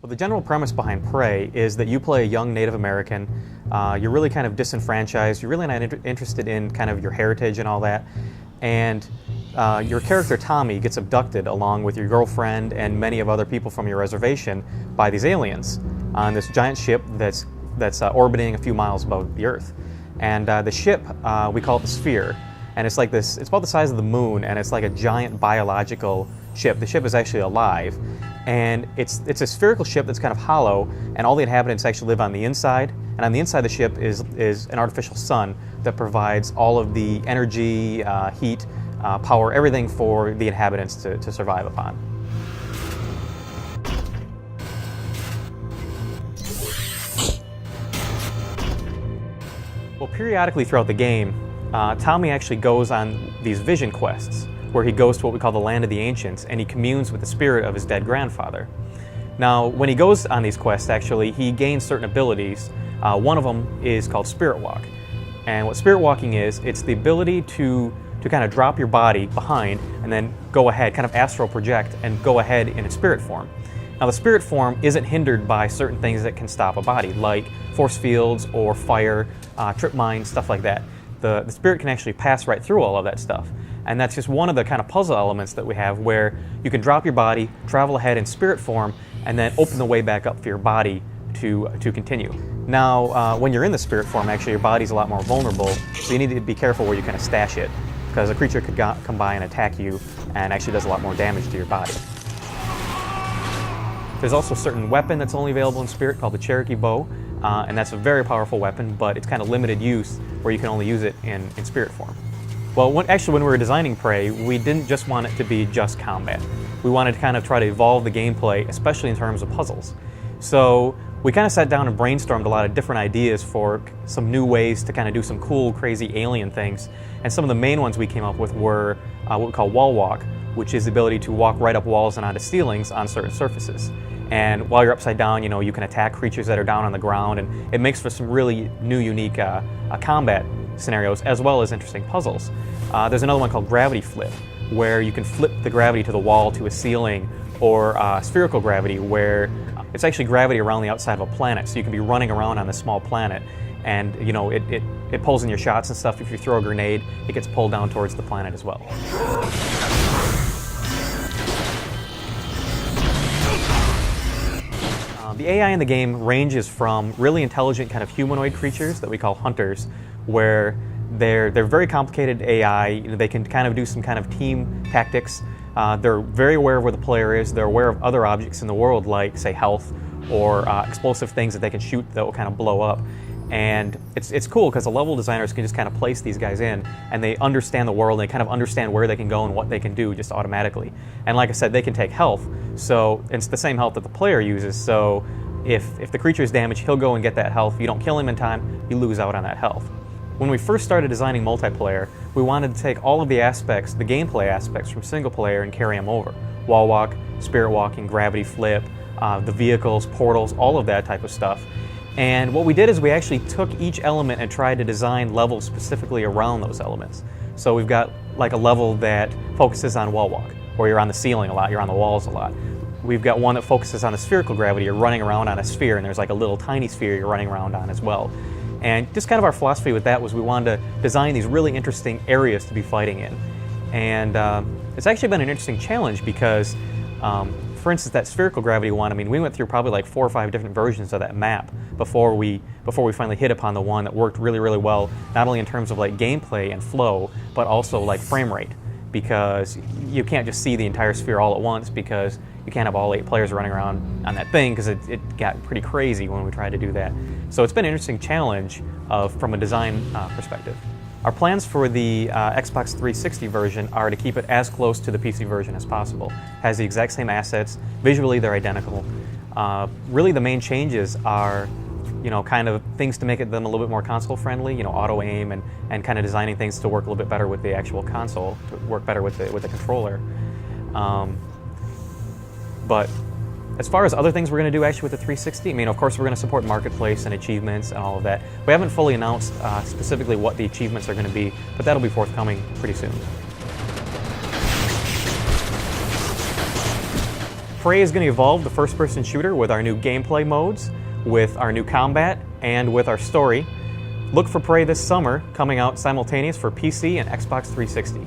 Well, the general premise behind Prey is that you play a young Native American. You're really kind of disenfranchised. You're really not interested in kind of your heritage and all that. And your character, Tommy, gets abducted along with your girlfriend and many of other people from your reservation by these aliens on this giant ship that's orbiting a few miles above the Earth. And the ship, we call it the Sphere. And it's like this, it's about the size of the moon, and it's like a giant biological ship. The ship is actually alive. And it's a spherical ship that's kind of hollow, and all the inhabitants actually live on the inside. And on the inside of the ship is an artificial sun that provides all of the energy, heat, power, everything for the inhabitants to survive upon. Well, periodically throughout the game, Tommy actually goes on these vision quests, where he goes to what we call the Land of the Ancients, and he communes with the spirit of his dead grandfather. Now, when he goes on these quests, actually, he gains certain abilities. One of them is called Spirit Walk. And what Spirit Walking is, it's the ability to kind of drop your body behind and then go ahead, kind of astral project, and go ahead in a spirit form. Now, the spirit form isn't hindered by certain things that can stop a body, like force fields or fire, trip mines, stuff like that. The spirit can actually pass right through all of that stuff. And that's just one of the kind of puzzle elements that we have, where you can drop your body, travel ahead in spirit form, and then open the way back up for your body to continue. Now, when you're in the spirit form, actually your body's a lot more vulnerable, so you need to be careful where you kind of stash it, because a creature could come by and attack you and actually does a lot more damage to your body. There's also a certain weapon that's only available in spirit called the Cherokee Bow, and that's a very powerful weapon, but it's kind of limited use where you can only use it in spirit form. Well, when we were designing Prey, we didn't just want it to be just combat. We wanted to kind of try to evolve the gameplay, especially in terms of puzzles. So we kind of sat down and brainstormed a lot of different ideas for some new ways to kind of do some cool, crazy alien things. And some of the main ones we came up with were what we call wall walk, which is the ability to walk right up walls and onto ceilings on certain surfaces. And while you're upside down, you can attack creatures that are down on the ground, and it makes for some really new, unique combat scenarios, as well as interesting puzzles. There's another one called Gravity Flip, where you can flip the gravity to the wall, to a ceiling, or spherical gravity, where it's actually gravity around the outside of a planet, so you can be running around on this small planet, and it pulls in your shots and stuff. If you throw a grenade, it gets pulled down towards the planet as well. The AI in the game ranges from really intelligent kind of humanoid creatures that we call hunters, where they're very complicated AI. They can kind of do some kind of team tactics. They're very aware of where the player is. They're aware of other objects in the world, like, say, health or explosive things that they can shoot that will kind of blow up. And it's cool because the level designers can just kind of place these guys in, and they understand the world, and they kind of understand where they can go and what they can do just automatically. And like I said, they can take health, so it's the same health that the player uses. So if the creature is damaged, he'll go and get that health. If you don't kill him in time, you lose out on that health. When we first started designing multiplayer, we wanted to take all of the aspects, the gameplay aspects from single player, and carry them over. Wall walk, spirit walking, gravity flip, the vehicles, portals, all of that type of stuff. And what we did is we actually took each element and tried to design levels specifically around those elements. So we've got like a level that focuses on wall walk, where you're on the ceiling a lot, you're on the walls a lot. We've got one that focuses on the spherical gravity, you're running around on a sphere, and there's like a little tiny sphere you're running around on as well. And just kind of our philosophy with that was we wanted to design these really interesting areas to be fighting in. And it's actually been an interesting challenge because, for instance, that spherical gravity one, we went through probably like 4 or 5 different versions of that map before we finally hit upon the one that worked really, really well, not only in terms of like gameplay and flow, but also like frame rate, because you can't just see the entire sphere all at once, because you can't have all 8 players running around on that thing, because it got pretty crazy when we tried to do that. So it's been an interesting challenge from a design perspective. Our plans for the Xbox 360 version are to keep it as close to the PC version as possible. It has the exact same assets. Visually, they're identical. Really, the main changes are, kind of things to make them a little bit more console friendly. Auto aim and kind of designing things to work a little bit better with the actual console, to work better with the controller. But as far as other things we're going to do actually with the 360, of course we're going to support Marketplace and achievements and all of that. We haven't fully announced specifically what the achievements are going to be, but that'll be forthcoming pretty soon. Prey is going to evolve the first-person shooter with our new gameplay modes, with our new combat, and with our story. Look for Prey this summer, coming out simultaneous for PC and Xbox 360.